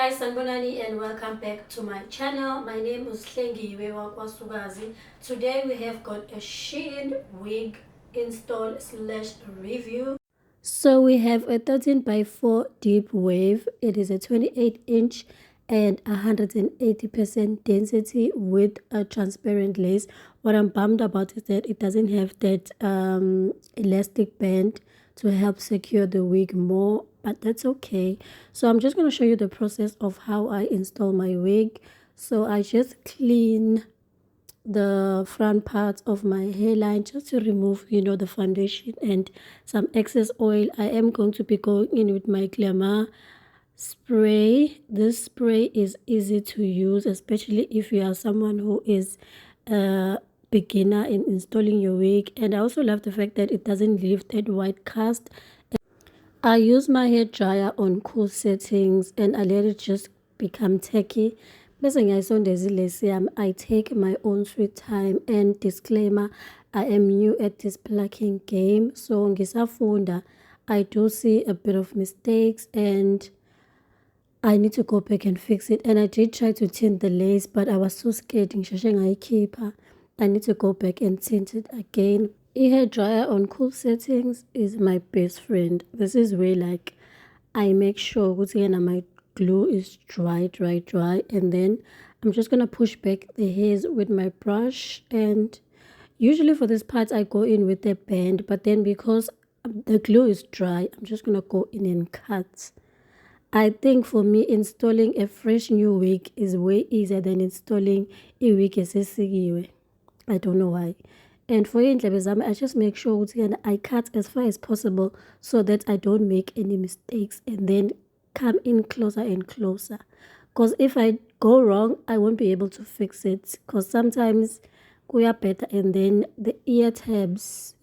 guys, Sanbonani and welcome back to my channel. My name is Hlengiwe Wakwasukazi. Today we have got a Shein wig install slash review. So we have a 13 by 4 deep wave. It is a 28-inch and 180% density with a transparent lace. What I'm bummed about is that it doesn't have that elastic band to help secure the wig more, but that's okay. So I'm just going to show you the process of how I install my wig. So I just clean the front part of my hairline just to remove, the foundation and some excess oil. I am going to be going in with my Glamour spray. This spray is easy to use, especially if you are someone who is beginner in installing your wig. And I also love the fact that it doesn't leave that white cast. I use my hair dryer on cool settings and I let it just become tacky. I take my own sweet time, and disclaimer, I am new at this plucking game, so ngisafunda I do see a bit of mistakes and I need to go back and fix it. And I did try to tint the lace, but I was so scared. I need to go back and tint it again. A hair dryer on cool settings is my best friend. This is where I make sure my glue is dry, and then I'm just gonna push back the hairs with my brush. And usually for this part I go in with a band, but then because the glue is dry, I'm just gonna go in and cut. I think for me, installing a fresh new wig is way easier than installing a wig esesikiwe. I don't know why. And for indlebe I just make sure I cut as far as possible so that I don't make any mistakes and then come in closer and closer. Because if I go wrong, I won't be able to fix it. Because sometimes we are better and then the ear tabs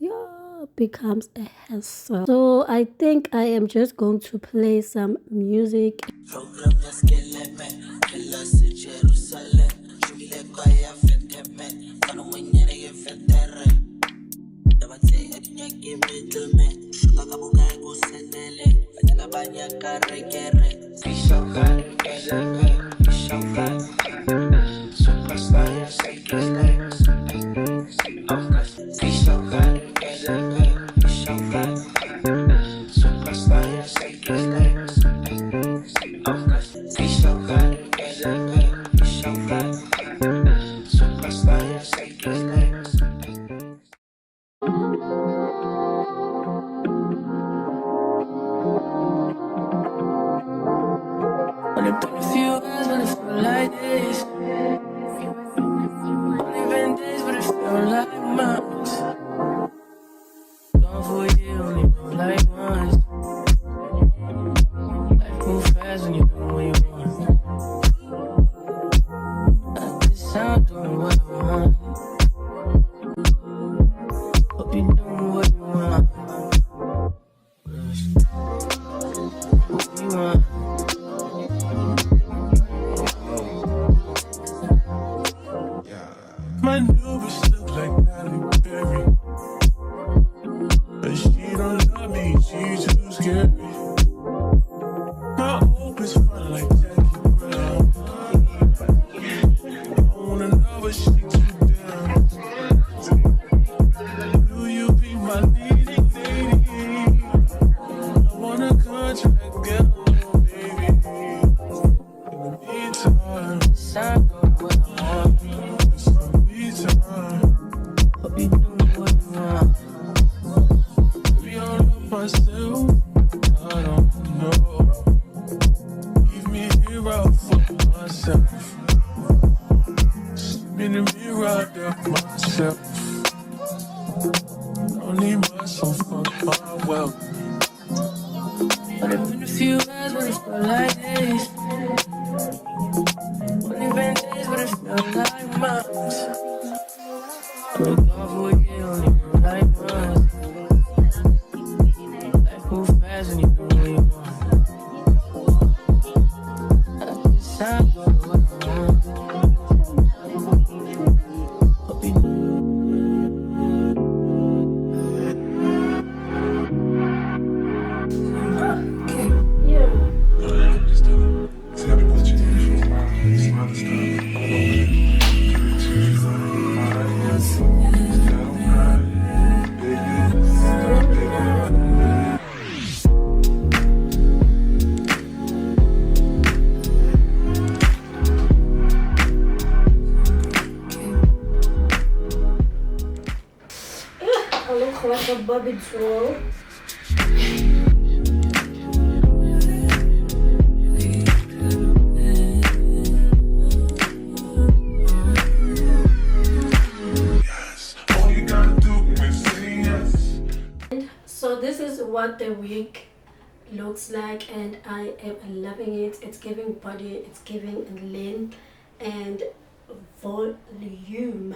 becomes a hassle. So I think I am just going to play some music. Only been a few hours, but it feel like this. Only been days, but it feel like months. Gone for a year, only been like once. Life move fast when you do what you want. At this time, doing what I want. Hope you doing what you want. What you want. My new bitch look like Halle Berry, but she don't love me, she too scary. My old bitch fun like Jackie Brown. I wanna know what she too down. Will you be my leading lady? I want a contract girl, baby. In the meantime, it's not what I want. Hope you doing what you want. Maybe I don't love myself, I don't know. Leave me here out for myself. Spin the mirror out of myself. Don't need myself for my wealth. Only been a few hours, but it felt like days. Only been days, but it felt like months. I'm gone for a year, only been like once. Life move fast when you do what you want. At this time, go what I want. Hope you do. Bobby Troll. All you gotta do is say yes. So this is what the wig looks like, and I am loving it. It's giving body, it's giving length and volume.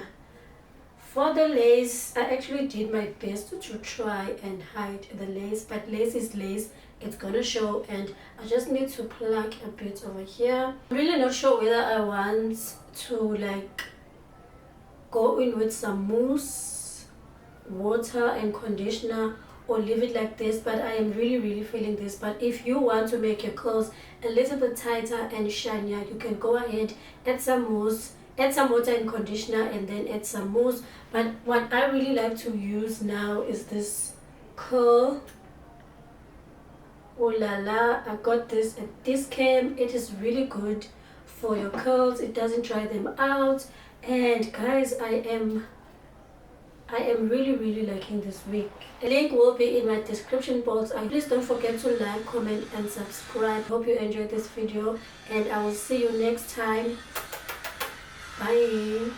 For the lace, I actually did my best to try and hide the lace, but lace is lace, it's gonna show, and I just need to pluck a bit over here. I'm really not sure whether I want to like go in with some mousse, water and conditioner, or leave it like this, but I am really feeling this. But if you want to make your curls a little bit tighter and shinier, you can go ahead, add some mousse, add some water and conditioner, and then add some mousse. But what I really like to use now is this curl. Oh la la, I got this at this camp. It is really good for your curls, it doesn't dry them out. And guys, I am really liking this wig. A link will be in my description box. Please don't forget to like, comment and subscribe. Hope you enjoyed this video, and I will see you next time. Bye.